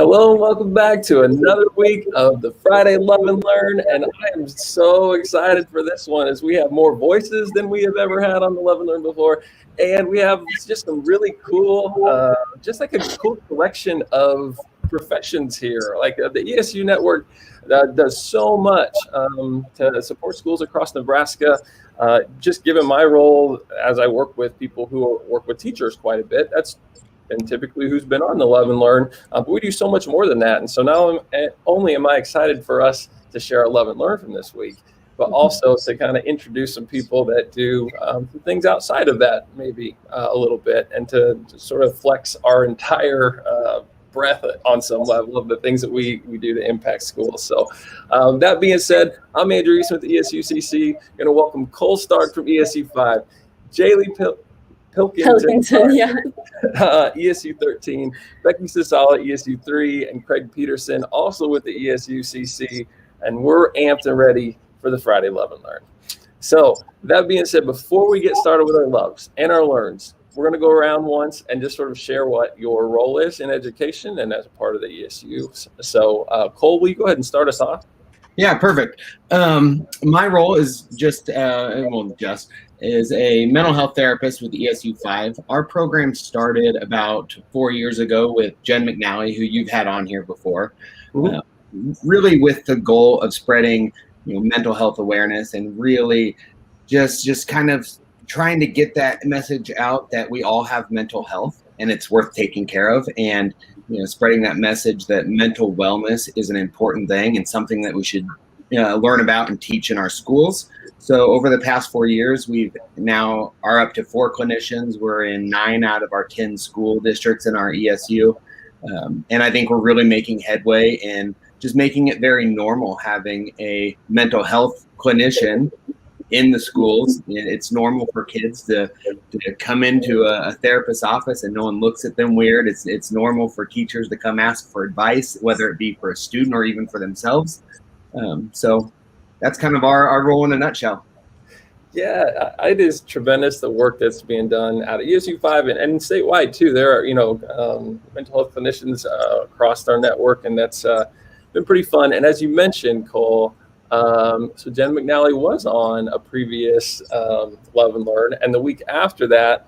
Hello and welcome back to another week of the Friday Love and Learn, and I am so excited for this one as we have more voices than we have ever had on the Love and Learn before, and we have just some really cool, just like a cool collection of professions here. Like the ESU network does so much to support schools across Nebraska. Just given my role as I work with people who work with teachers quite a bit, that's and typically who's been on the Love and Learn, but we do so much more than that. And so not only am I excited for us to share our Love and Learn from this week, but also to kind of introduce some people that do some things outside of that, maybe a little bit, and to sort of flex our entire breadth on some level of the things that we do to impact schools. So that being said, I'm Andrew Easton with the ESUCC. Going to welcome Cole Stark from ESU5, JaLee Pilkington, yeah. ESU 13, Becky Sosalla, ESU 3, and Craig Peterson, also with the ESUCC, and we're amped and ready for the Friday Love and Learn. So that being said, before we get started with our loves and our learns, we're going to go around once and just sort of share what your role is in education and as a part of the ESU. So Cole, will you go ahead and start us off? Yeah, perfect. My role is is a mental health therapist with ESU5. Our program started about 4 years ago with Jen McNally, who you've had on here before, really with the goal of spreading mental health awareness and really just kind of trying to get that message out that we all have mental health and it's worth taking care of, and spreading that message that mental wellness is an important thing and something that we should learn about and teach in our schools. So over the past 4 years, we've now are up to 4 clinicians. We're in 9 out of our 10 school districts in our ESU. And I think we're really making headway and just making it very normal having a mental health clinician in the schools. It's normal for kids to come into a therapist's office and no one looks at them weird. It's normal for teachers to come ask for advice, whether it be for a student or even for themselves. So that's kind of our role in a nutshell. Yeah, it is tremendous the work that's being done out of ESU5 and statewide too. There are mental health clinicians across our network, and that's been pretty fun. And as you mentioned, Cole, so Jen McNally was on a previous Love and Learn, and the week after that,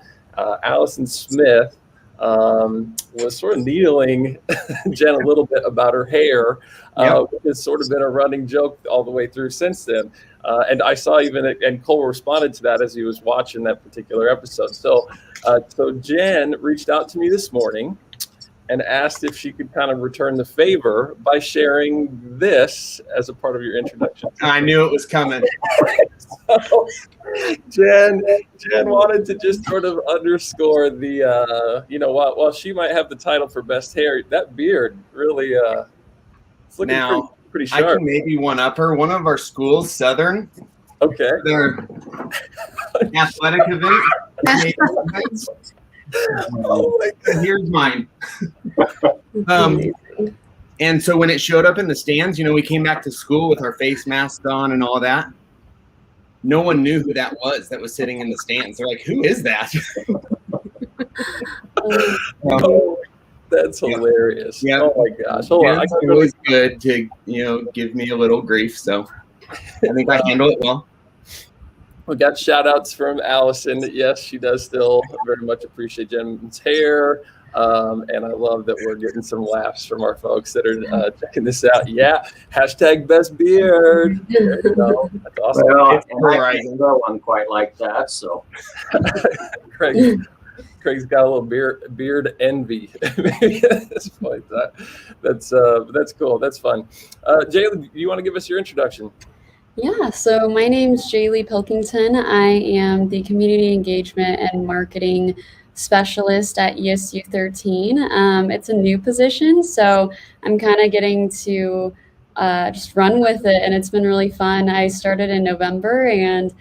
Allison Smith was sort of needling Jen a little bit about her hair. Which has sort of been a running joke all the way through since then. And I saw and Cole responded to that as he was watching that particular episode. So Jen reached out to me this morning and asked if she could kind of return the favor by sharing this as a part of your introduction. I knew it was coming. So Jen wanted to just sort of underscore the, while she might have the title for best hair, that beard really it's looking now, pretty sharp. I can maybe one-up her. One of our schools, Southern, their athletic event. Oh my God. Here's mine. And so when it showed up in the stands, we came back to school with our face masks on and all that. No one knew who that was sitting in the stands. They're like, who is that? That's hilarious. Yeah. Oh my gosh. Hold on. It's always good to, give me a little grief. So I think I handle it well. We got shout outs from Allison. Yes, she does still very much appreciate Jen's hair. And I love that we're getting some laughs from our folks that are checking this out. Yeah. Hashtag best beard. There you go. That's awesome. Well, I can't go one quite like that. So Craig's got a little beard envy. Maybe at this point. That's cool. That's fun. JaLee, do you want to give us your introduction? Yeah, so my name's JaLee Pilkington. I am the Community Engagement and Marketing Specialist at ESU 13. It's a new position, so I'm kind of getting to just run with it, and it's been really fun. I started in November and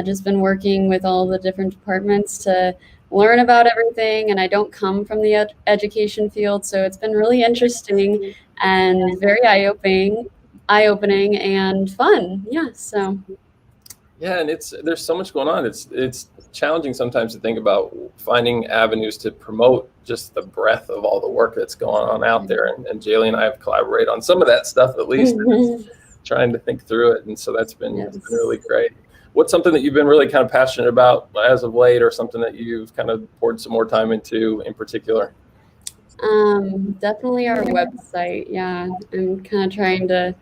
just been working with all the different departments to learn about everything, and I don't come from the education field, so it's been really interesting and very eye-opening and fun. Yeah, so Yeah, and there's so much going on. It's challenging sometimes to think about finding avenues to promote just the breadth of all the work that's going on out there. And JaLee and I have collaborated on some of that stuff, at least, trying to think through it. And so it's been really great. What's something that you've been really kind of passionate about as of late, or something that you've kind of poured some more time into in particular? Definitely our website. Yeah, I'm kind of trying to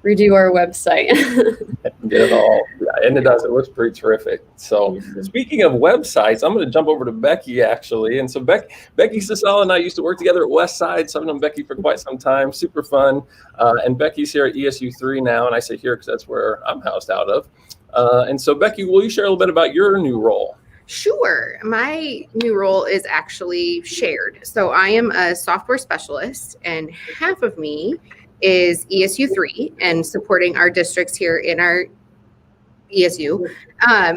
redo our website. Get it all. Yeah, and it does. It looks pretty terrific. So speaking of websites, I'm going to jump over to Becky, actually. And so Becky Sosalla and I used to work together at Westside. So I've known Becky for quite some time. Super fun. And Becky's here at ESU3 now. And I say here because that's where I'm housed out of. And so Becky, will you share a little bit about your new role? Sure. My new role is actually shared. So I am a software specialist, and half of me is ESU3 and supporting our districts here in our ESU,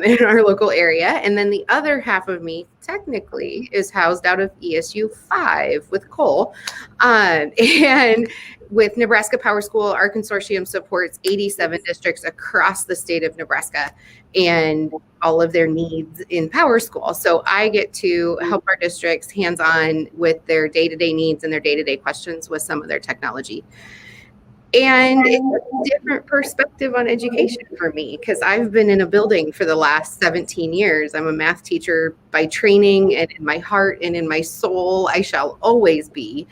in our local area. And then the other half of me technically is housed out of ESU5 with Cole. And with Nebraska Power School, our consortium supports 87 districts across the state of Nebraska and all of their needs in Power School. So I get to help our districts hands-on with their day-to-day needs and their day-to-day questions with some of their technology. And it's a different perspective on education for me, because I've been in a building for the last 17 years. I'm a math teacher by training, and in my heart and in my soul, I shall always be.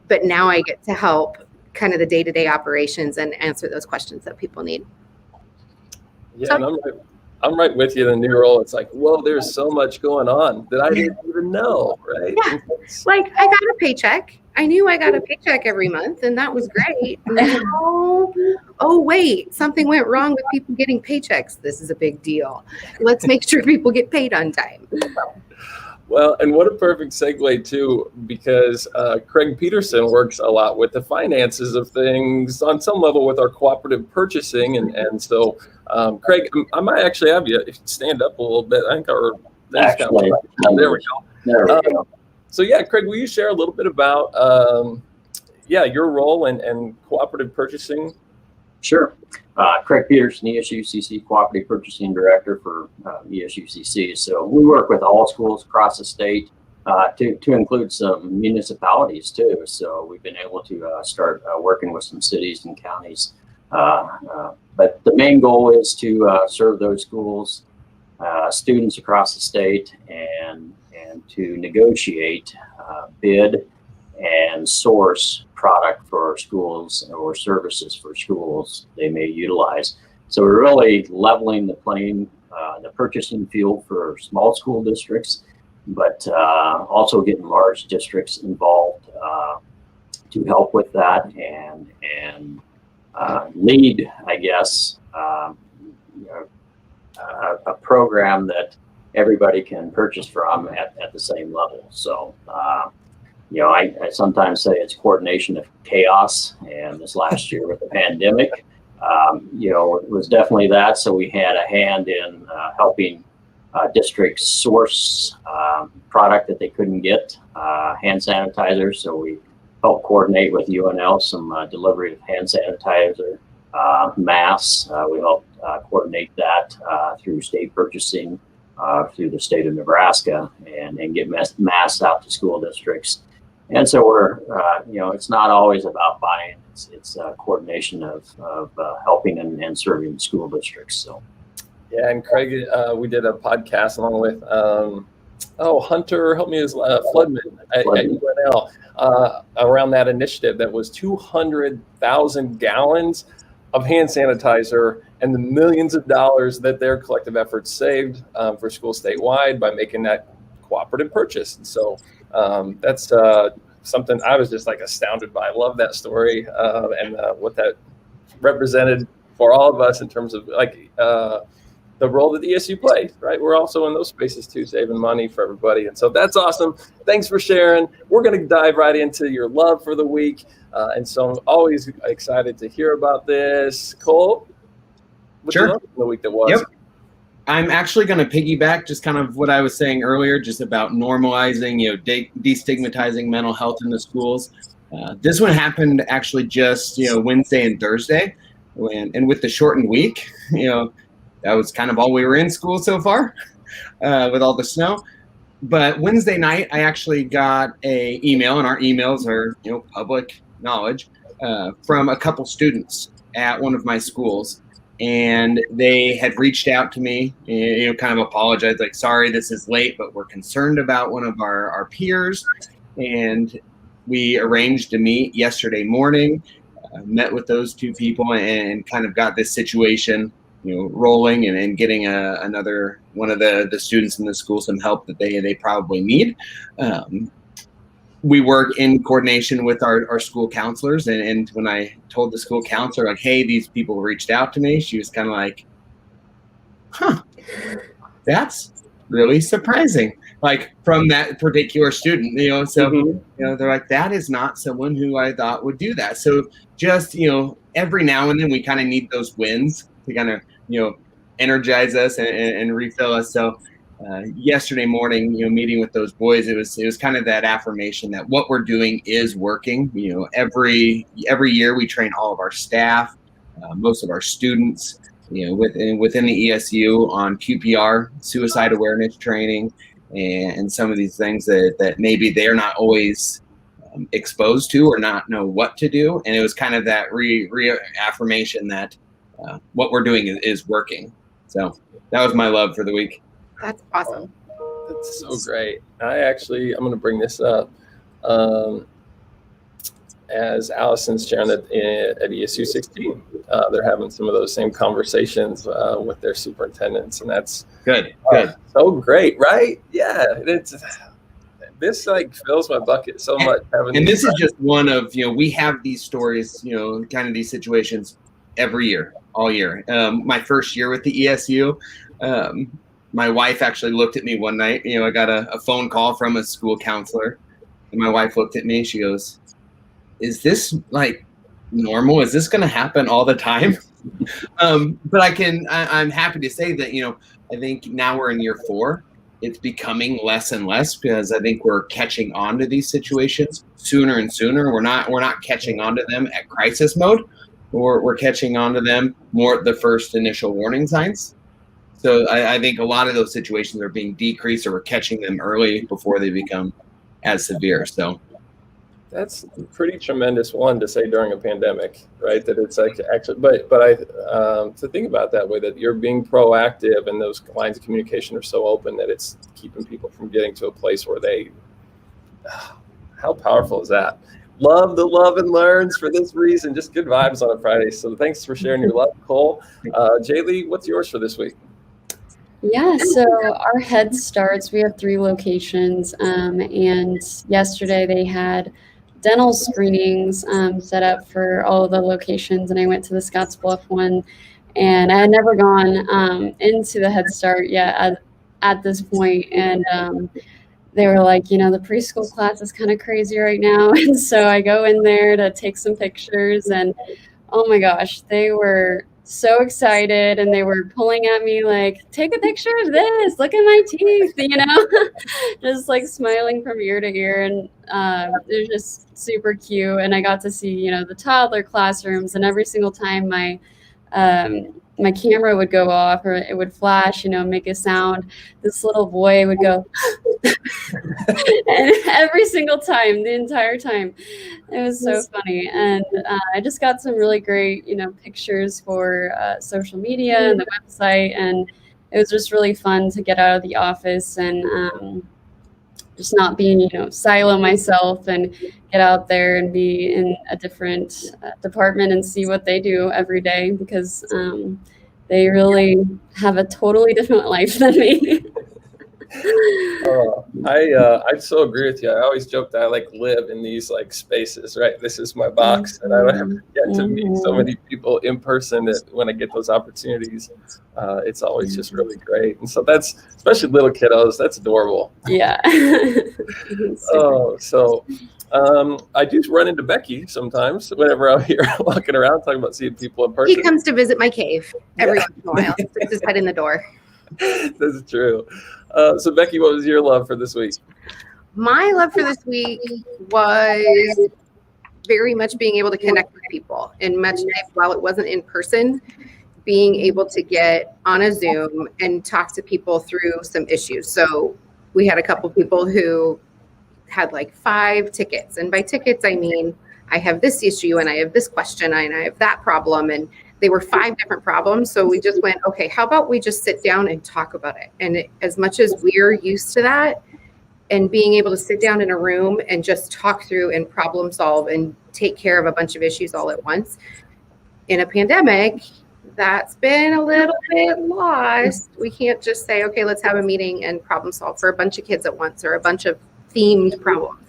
But now I get to help kind of the day-to-day operations and answer those questions that people need. Yeah, and I'm right with you in the new role. It's like, whoa, there's so much going on that I didn't even know, right? Yeah. Like, I got a paycheck. I knew I got a paycheck every month, and that was great. Now, oh, wait, something went wrong with people getting paychecks. This is a big deal. Let's make sure people get paid on time. Well, and what a perfect segue, too, because Craig Peterson works a lot with the finances of things on some level with our cooperative purchasing. And so, Craig, I might actually have you stand up a little bit. I think our Actually, there we go. There we go. So, yeah, Craig, will you share a little bit about, your role and cooperative purchasing? Sure. Craig Peterson, ESUCC Cooperative Purchasing Director for ESUCC. So we work with all schools across the state, to include some municipalities too. So we've been able to start working with some cities and counties. But the main goal is to serve those schools, students across the state, and to negotiate, bid, and source product for schools or services for schools they may utilize. So we're really leveling the playing, the purchasing field for small school districts, but also getting large districts involved to help with that and lead, I guess, a program that everybody can purchase from at the same level. So, I sometimes say it's coordination of chaos, and this last year with the pandemic, it was definitely that. So we had a hand in helping districts source product that they couldn't get, hand sanitizer. So we helped coordinate with UNL some delivery of hand sanitizer, masks. We helped coordinate that through state purchasing through the state of Nebraska and get masks out to school districts. And so we're, it's not always about buying. It's a coordination of helping and serving school districts. So, yeah, and Craig, we did a podcast along with Hunter, help me, Floodman at UNL around that initiative that was 200,000 gallons of hand sanitizer and the millions of dollars that their collective efforts saved for schools statewide by making that cooperative purchase. And so that's something I was just like astounded by. I love that story and what that represented for all of us in terms of the role that the ESU plays, right? We're also in those spaces too, saving money for everybody. And so that's awesome. Thanks for sharing. We're going to dive right into your love for the week. And so I'm always excited to hear about this. Cole, what's your love for the week that was? Yep. I'm actually going to piggyback just kind of what I was saying earlier, just about normalizing, destigmatizing mental health in the schools. This one happened actually just, Wednesday and Thursday. And with the shortened week, that was kind of all we were in school so far with all the snow. But Wednesday night, I actually got a email, and our emails are, public knowledge, from a couple students at one of my schools. And they had reached out to me, kind of apologized, like, sorry, this is late, but we're concerned about one of our peers. And we arranged to meet yesterday morning, met with those two people, and kind of got this situation rolling and getting another one of the students in the school some help that they probably need. We work in coordination with our school counselors, and when I told the school counselor, like, hey, these people reached out to me, she was kind of like, huh, that's really surprising, like, from that particular student, so they're like, that is not someone who I thought would do that. So just every now and then we kind of need those wins to kind of energize us and refill us. So yesterday morning, meeting with those boys, it was kind of that affirmation that what we're doing is working. Every year we train all of our staff, most of our students, within the ESU on QPR, suicide awareness training, and some of these things that maybe they're not always exposed to or not know what to do. And it was kind of that reaffirmation that what we're doing is working. So that was my love for the week. That's awesome. That's so great. I'm going to bring this up. As Allison's chair at ESUCC, they're having some of those same conversations with their superintendents, and that's good. So great, right? Yeah, this fills my bucket so much. And this is just one of we have these stories, kind of these situations every year, all year. My first year with the ESU, my wife actually looked at me one night. I got a phone call from a school counselor, and my wife looked at me. She goes, is this like normal? Is this going to happen all the time? But I'm happy to say that, I think now we're in year 4. It's becoming less and less because I think we're catching on to these situations sooner and sooner. We're not catching on to them at crisis mode, or we're catching on to them more at the first initial warning signs. So I think a lot of those situations are being decreased, or we're catching them early before they become as severe. So that's a pretty tremendous one to say during a pandemic, right? That it's like actually, but I to think about that way, that you're being proactive and those lines of communication are so open that it's keeping people from getting to a place where how powerful is that? Love the love and learns for this reason. Just good vibes on a Friday. So thanks for sharing your love, Cole. JaLee, what's yours for this week? Yeah, so our Head Starts, we have 3 locations, and yesterday they had dental screenings set up for all of the locations, and I went to the Scottsbluff one, and I had never gone into the Head Start yet at this point, and they were like, the preschool class is kind of crazy right now, and so I go in there to take some pictures, and oh my gosh, they were so excited, and they were pulling at me like, take a picture of this, look at my teeth, just like smiling from ear to ear, and it was just super cute. And I got to see the toddler classrooms, and every single time my camera would go off or it would flash, make a sound, this little boy would go and every single time, the entire time. It was so funny. And I just got some really great, pictures for social media and the website. And it was just really fun to get out of the office and just not being, silo myself and get out there and be in a different department and see what they do every day, because they really have a totally different life than me. I so agree with you. I always joke that I live in these spaces, right? This is my box, and I don't ever get to meet so many people in person that when I get those opportunities, it's always just really great. And so that's, especially little kiddos, that's adorable. Yeah. I do run into Becky sometimes whenever I'm here walking around talking about seeing people in person. He comes to visit my cave every once in a while. Sticks his head in the door. This is true. So Becky, what was your love for this week? My love for this week was very much being able to connect with people, and much while it wasn't in person, being able to get on a Zoom and talk to people through some issues. So we had a couple people who had like 5 tickets. And by tickets, I mean, I have this issue and I have this question and I have that problem. And they were 5 different problems. So we just went, okay, how about we just sit down and talk about it? And as much as we're used to that and being able to sit down in a room and just talk through and problem solve and take care of a bunch of issues all at once, in a pandemic, that's been a little bit lost. We can't just say, okay, let's have a meeting and problem solve for a bunch of kids at once or a bunch of themed problems.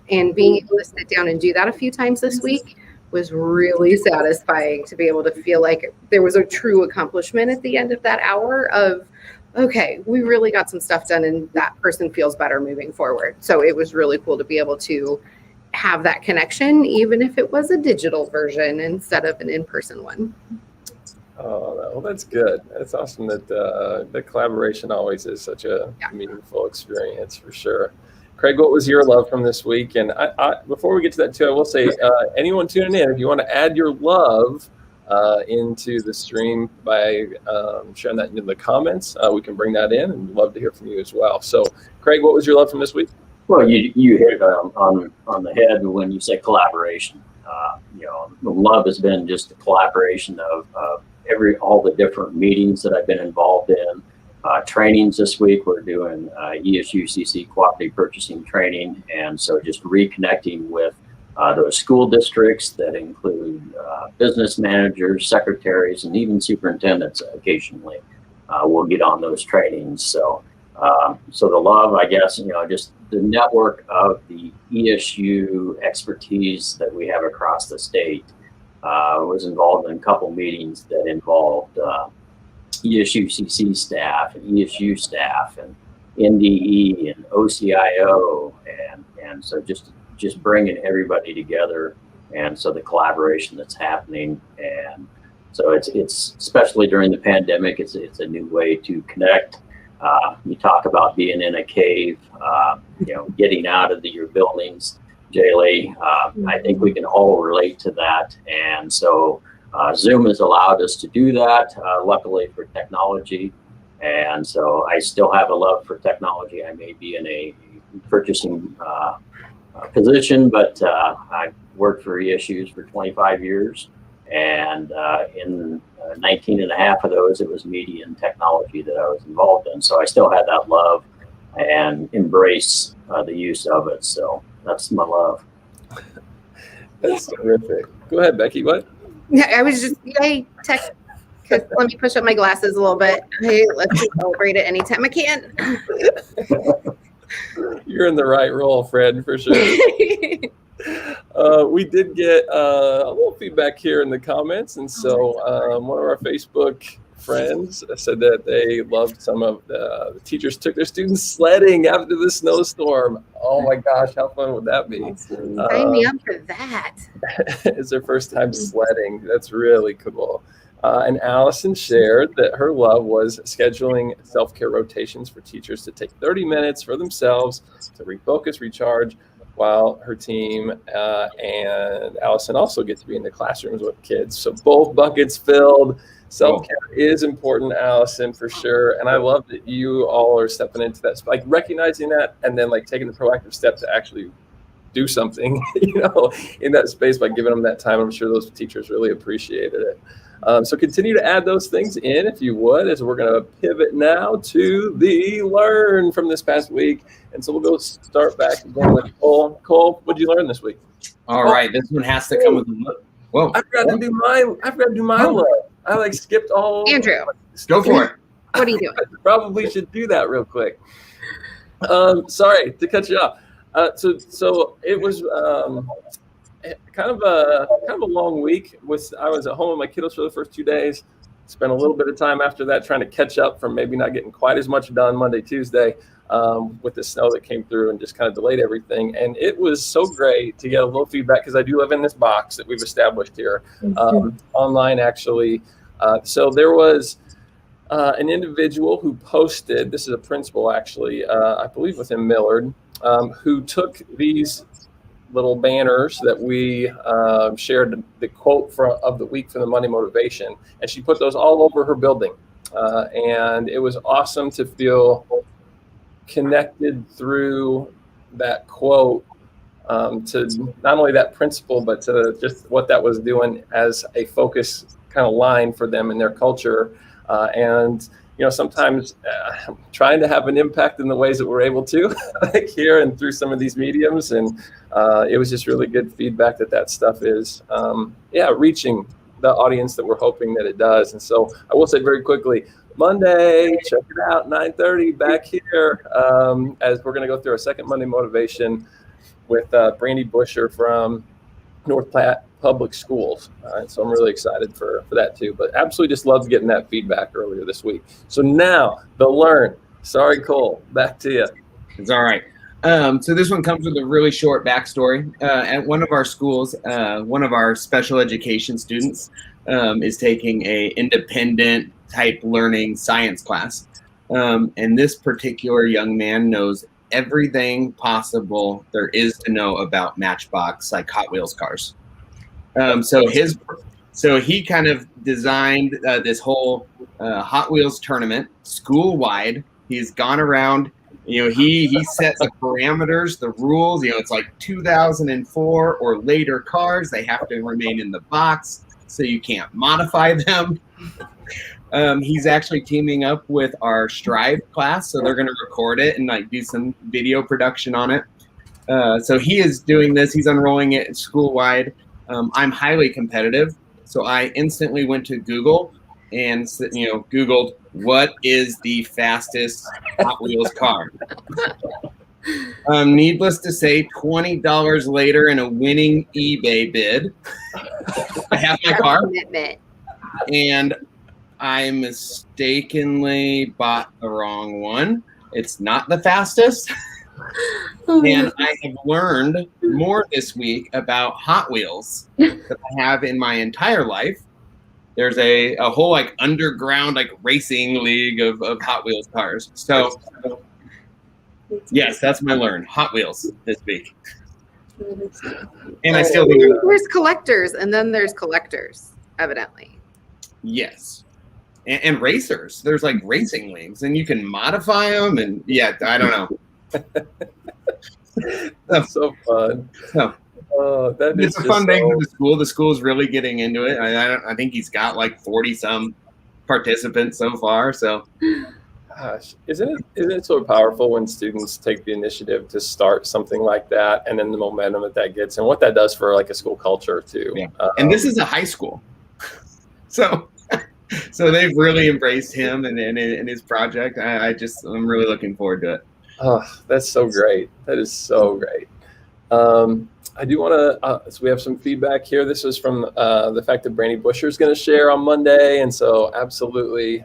And being able to sit down and do that a few times this week was really satisfying, to be able to feel like there was a true accomplishment at the end of that hour of, okay, we really got some stuff done and that person feels better moving forward. So it was really cool to be able to have that connection, even if it was a digital version instead of an in-person one. Oh, well, that's good. That's awesome that the collaboration always is such a meaningful experience, for sure. Craig, what was your love from this week? And I before we get to that too, I will say, anyone tuning in, if you want to add your love into the stream by sharing that in the comments, we can bring that in, and we'd love to hear from you as well. So, Craig, what was your love from this week? Well, you hit it on the head when you say collaboration. Love has been just the collaboration of all the different meetings that I've been involved in. Trainings this week, we're doing ESUCC Cooperative Purchasing training, and so just reconnecting with those school districts that include business managers, secretaries, and even superintendents occasionally will get on those trainings. So the love, I guess, just the network of the ESU expertise that we have across the state. Was involved in a couple meetings that involved ESUCC staff and ESU staff and NDE and OCIO, and so just bringing everybody together, and so the collaboration that's happening, and so it's especially during the pandemic, it's a new way to connect. You talk about being in a cave, getting out of your buildings. JaLee, I think we can all relate to that, and so Zoom has allowed us to do that, luckily for technology, and so I still have a love for technology. I may be in a purchasing position, but I've worked for ESUs for 25 years, and in 19 and a half of those, it was media and technology that I was involved in, so I still have that love and embrace the use of it, so that's my love. That's terrific. Go ahead, Becky. What? Yeah, I was just, tech. Let me push up my glasses a little bit. Hey, let's celebrate it anytime I can. You're in the right role, Fred, for sure. We did get a little feedback here in the comments, and so one of our Facebook friends said that they loved some of the teachers took their students sledding after the snowstorm. Oh my gosh, how fun would that be? Sign me up for that. It's their first time sledding. That's really cool. And Allison shared that her love was scheduling self-care rotations for teachers to take 30 minutes for themselves to refocus, recharge, while her team and Allison also get to be in the classrooms with kids. So both buckets filled. Self-care is important, Allison, for sure. And I love that you all are stepping into that, like recognizing that and then like taking the proactive step to actually do something, in that space by giving them that time. I'm sure those teachers really appreciated it. So continue to add those things in if you would, as we're going to pivot now to the learn from this past week. And so we'll go start back again with Cole. Cole, what did you learn this week? All right, this one has to come with a look. Whoa! I forgot to do my love. I skipped all. Andrew, go for it. What are you doing? I probably should do that real quick. Sorry to cut you off. So it was kind of a long week. I was at home with my kiddos for the first 2 days. Spent a little bit of time after that trying to catch up from maybe not getting quite as much done Monday, Tuesday, with the snow that came through and just kind of delayed everything. And it was so great to get a little feedback, because I do live in this box that we've established here online, actually. So there was an individual who posted, this is a principal actually, I believe within Millard, who took these little banners that we shared the quote of the week from the Monday Motivation, and she put those all over her building. And it was awesome to feel connected through that quote to not only that principle, but to just what that was doing as a focus kind of line for them in their culture. And sometimes trying to have an impact in the ways that we're able to, like here and through some of these mediums. And it was just really good feedback that stuff is, reaching the audience that we're hoping that it does. And so I will say very quickly, Monday, check it out, 9:30 back here, as we're going to go through our second Monday Motivation with Brandy Busher from North Platte Public Schools. So I'm really excited for that too, but absolutely just loved getting that feedback earlier this week. So now the learn. Sorry, Cole, back to you. It's all right. So this one comes with a really short backstory. At one of our schools, one of our special education students is taking a independent type learning science class. And this particular young man knows everything possible there is to know about Matchbox, like Hot Wheels cars. So he kind of designed this whole Hot Wheels tournament school-wide. He's gone around, he set the parameters, the rules, it's like 2004 or later cars. They have to remain in the box, so you can't modify them. He's actually teaming up with our Strive class, so they're going to record it and like do some video production on it. So he is doing this. He's unrolling it school-wide. I'm highly competitive, so I instantly went to Google and Googled what is the fastest Hot Wheels car. Needless to say, $20 later in a winning eBay bid, I have my car, and I mistakenly bought the wrong one. It's not the fastest. And I have learned more this week about Hot Wheels than I have in my entire life. There's a whole like underground like racing league of Hot Wheels cars. So yes, that's my learn. Hot Wheels this week. And I still think there's collectors, and then there's collectors, evidently. Yes. And racers. There's like racing leagues, and you can modify them. And yeah, I don't know. That's so fun. It's a fun day for the school. The school's really getting into it. I think he's got like 40 some participants so far. So, gosh, isn't it so powerful when students take the initiative to start something like that, and then the momentum that gets, and what that does for like a school culture too. Yeah. And this is a high school, so they've really embraced him and his project. I'm really looking forward to it. Oh, that's so great. That is so great. I do want to, so we have some feedback here. This is from the fact that Brandy Busher is going to share on Monday. And so absolutely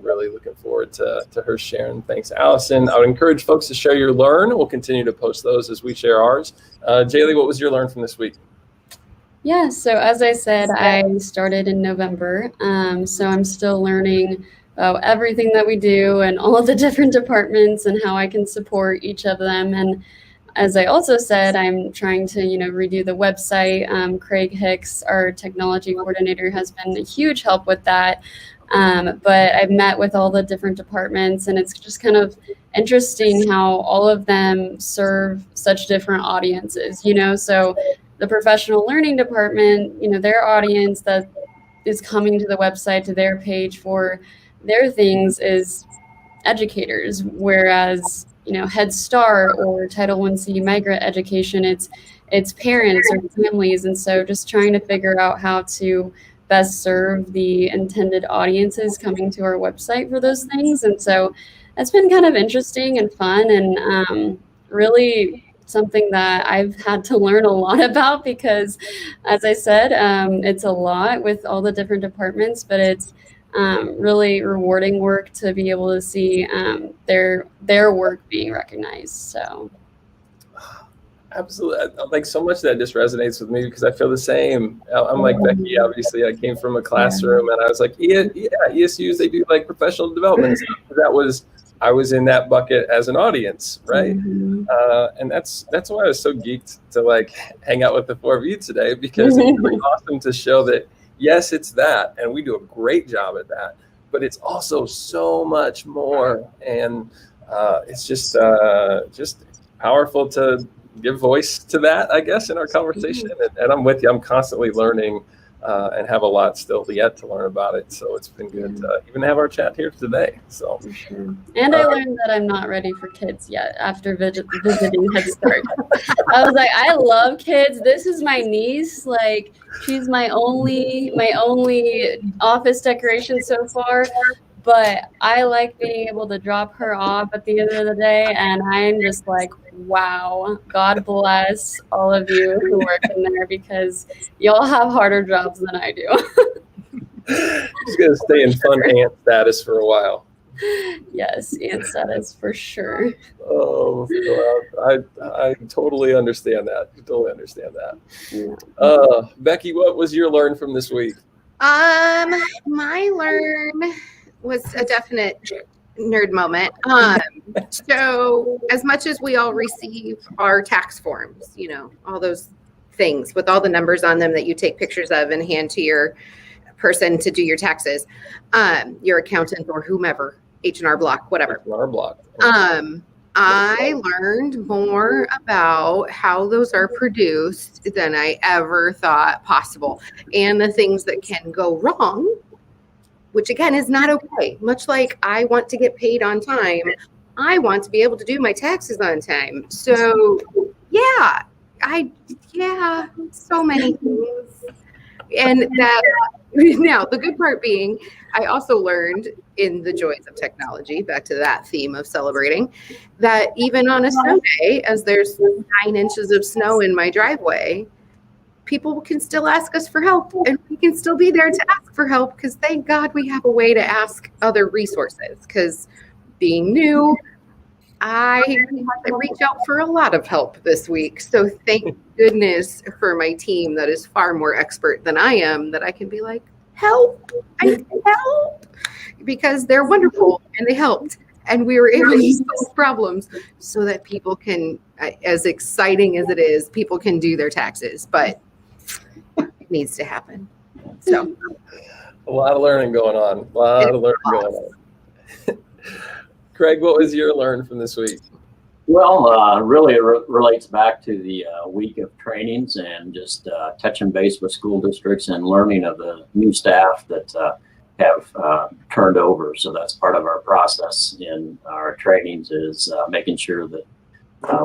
really looking forward to her sharing. Thanks, Allison. I would encourage folks to share your learn. We'll continue to post those as we share ours. JaLee, what was your learn from this week? Yeah, so as I said, I started in November. So I'm still learning about everything that we do and all of the different departments and how I can support each of them. And as I also said, I'm trying to, redo the website. Craig Hicks, our technology coordinator, has been a huge help with that. But I've met with all the different departments, and it's just kind of interesting how all of them serve such different audiences, So the professional learning department, their audience that is coming to the website, to their page for their things is educators, whereas Head Start or Title I-C migrant education, it's parents or families. And so just trying to figure out how to best serve the intended audiences coming to our website for those things. And so that's been kind of interesting and fun, and really something that I've had to learn a lot about, because as I said, it's a lot with all the different departments, but it's really rewarding work to be able to see their work being recognized. So absolutely, like so much of that just resonates with me, because I feel the same. I'm like Becky. Obviously, I came from a classroom, and I was like, ESUs, they do like professional development stuff. That was I was in that bucket as an audience, right? Mhm. And that's why I was so geeked to like hang out with the four of you today, because it's really awesome to show that, yes, it's that, and we do a great job at that, but it's also so much more. And it's just powerful to give voice to that, I guess, in our conversation. And I'm with you. I'm constantly learning and have a lot still yet to learn about it. So it's been good to even have our chat here today. So For sure. And I learned that I'm not ready for kids yet after visiting Head Start. I was like, I love kids. This is my niece. Like, she's my only office decoration so far. But I like being able to drop her off at the end of the day, and I'm just like, wow, God bless all of you who work in there, because y'all have harder jobs than I do. She's gonna stay in fun aunt status for a while. Yes, aunt status for sure. Oh, well, I totally understand that. Totally understand that. Yeah. Becky, what was your learn from this week? My learn was a definite nerd moment. So as much as we all receive our tax forms, you know, all those things with all the numbers on them that you take pictures of and hand to your person to do your taxes, your accountant or whomever, H&R Block, whatever. H&R Block. I learned more about how those are produced than I ever thought possible, and the things that can go wrong, which again is not okay. Much like I want to get paid on time, I want to be able to do my taxes on time. So yeah, so many things. And that now the good part being, I also learned in the joys of technology, back to that theme of celebrating, that even on a snow day, as there's 9 inches of snow in my driveway, people can still ask us for help, and we can still be there to ask for help, because thank God we have a way to ask other resources. Because being new, I had to reach out for a lot of help this week. So thank goodness for my team that is far more expert than I am, that I can be like, help, I need help, because they're wonderful and they helped. And we were able to solve problems so that people can, as exciting as it is, people can do their taxes. But it needs to happen. So a lot of learning going on. Craig, what was your learn from this week? Well, really it relates back to the week of trainings and just touching base with school districts and learning of the new staff that have turned over. So that's part of our process in our trainings, is making sure that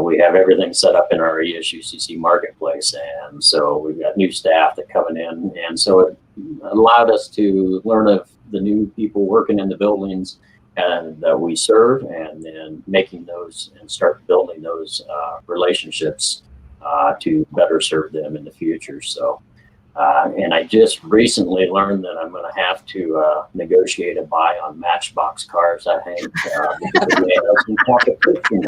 we have everything set up in our ESUCC marketplace. And so we've got new staff that coming in. And so it allowed us to learn of the new people working in the buildings and that we serve, and then making those and start building those relationships to better serve them in the future. So, and I just recently learned that I'm going to have to negotiate a buy on Matchbox cars, I think, because we have some competition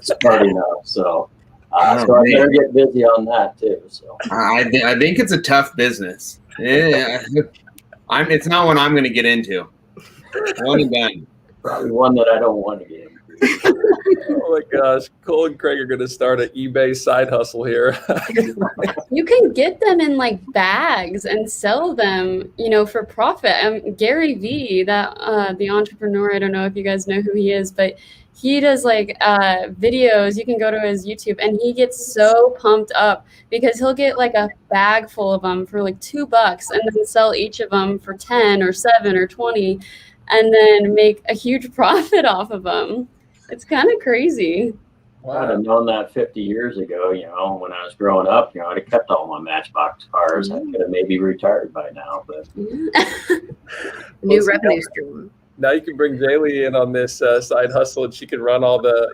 starting up. So, so I better get busy on that too. So I think it's a tough business. Yeah, it's not one I'm going to get into. One and done. Probably one that I don't want to get into. Oh my gosh, Cole and Craig are going to start an eBay side hustle here. You can get them in like bags and sell them, you know, for profit. Gary Vee, that the entrepreneur, I don't know if you guys know who he is, but he does like videos. You can go to his YouTube, and he gets so pumped up because he'll get like a bag full of them for like $2 and then sell each of them for 10 or 7 or 20 and then make a huge profit off of them. It's kind of crazy. I'd have known that 50 years ago, you know, when I was growing up, you know, I'd have kept all my Matchbox cars. I could have maybe retired by now, but new revenue stream. Now you can bring JaLee in on this side hustle, and she can run all the,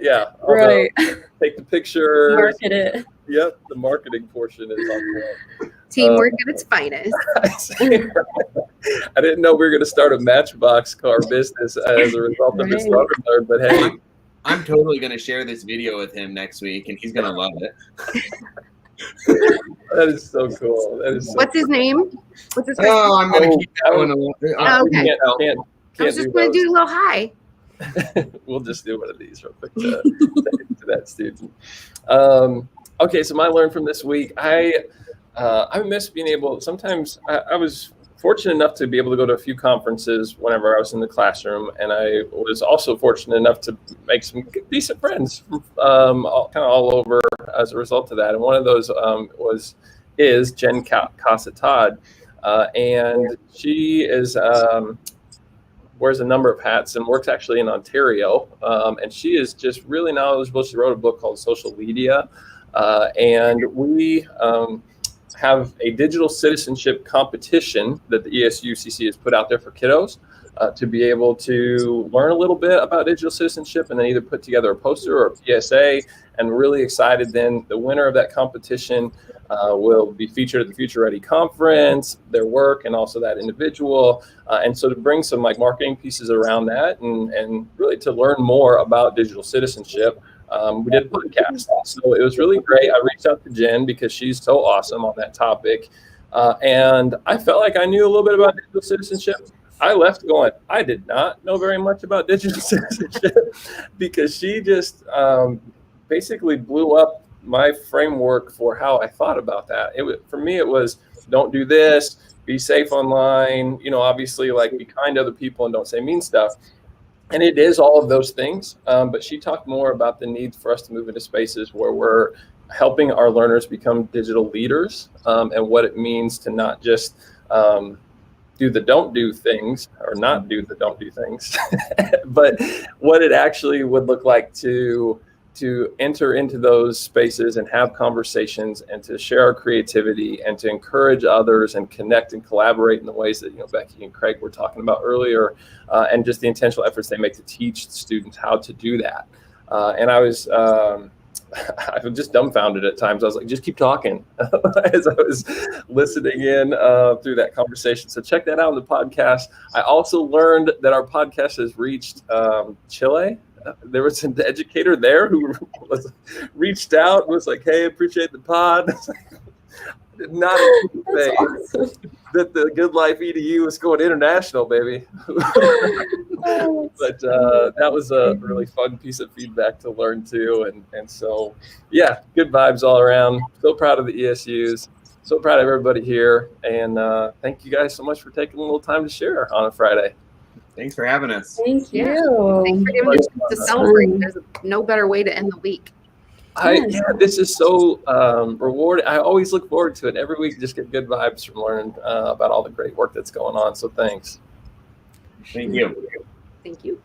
take the pictures. Market it. Yep, the marketing portion is on point. Teamwork at its finest. I didn't know we were going to start a Matchbox car business as a result of this learn, but hey. I'm totally going to share this video with him next week, and he's going to love it. That is so cool. That is so What's his name? What's his Oh, I'm going to keep that one. Okay. Can't I was just going to do a little high. We'll just do one of these real quick to that student. Okay, so my learn from this week, I miss being able, sometimes I was fortunate enough to be able to go to a few conferences whenever I was in the classroom, and I was also fortunate enough to make some decent friends kind of all over as a result of that. And one of those is Jen Casa-Todd, and she is wears a number of hats and works actually in Ontario, and she is just really knowledgeable. She wrote a book called Social Media, and we have a digital citizenship competition that the ESUCC has put out there for kiddos to be able to learn a little bit about digital citizenship and then either put together a poster or a PSA. And really excited then the winner of that competition will be featured at the Future Ready conference, their work, and also that individual. And so to bring some like marketing pieces around that and really to learn more about digital citizenship, we did a podcast. So it was really great. I reached out to Jen because she's so awesome on that topic. And I felt like I knew a little bit about digital citizenship. I left going, I did not know very much about digital citizenship because she just basically blew up my framework for how I thought about that. For me, it was don't do this, be safe online, obviously like be kind to other people and don't say mean stuff. And it is all of those things. But she talked more about the need for us to move into spaces where we're helping our learners become digital leaders and what it means to not just do the don't do things or not do the don't do things, but what it actually would look like to enter into those spaces and have conversations and to share our creativity and to encourage others and connect and collaborate in the ways that Becky and Craig were talking about earlier, and just the intentional efforts they make to teach students how to do that. And I was just dumbfounded at times. I was like, just keep talking as I was listening in through that conversation. So check that out on the podcast. I also learned that our podcast has reached Chile. There was an educator there who reached out and was like, hey, appreciate the pod. I did not say that the Good Life EDU was going international, baby. But that was a really fun piece of feedback to learn too. And so, yeah, good vibes all around. So proud of the ESUs. So proud of everybody here. And thank you guys so much for taking a little time to share on a Friday. Thanks for having us. Thank you. Thanks for giving us a chance to celebrate. There's no better way to end the week. This is so rewarding. I always look forward to it. Every week, just get good vibes from learning about all the great work that's going on. So thanks. Thank you. Thank you.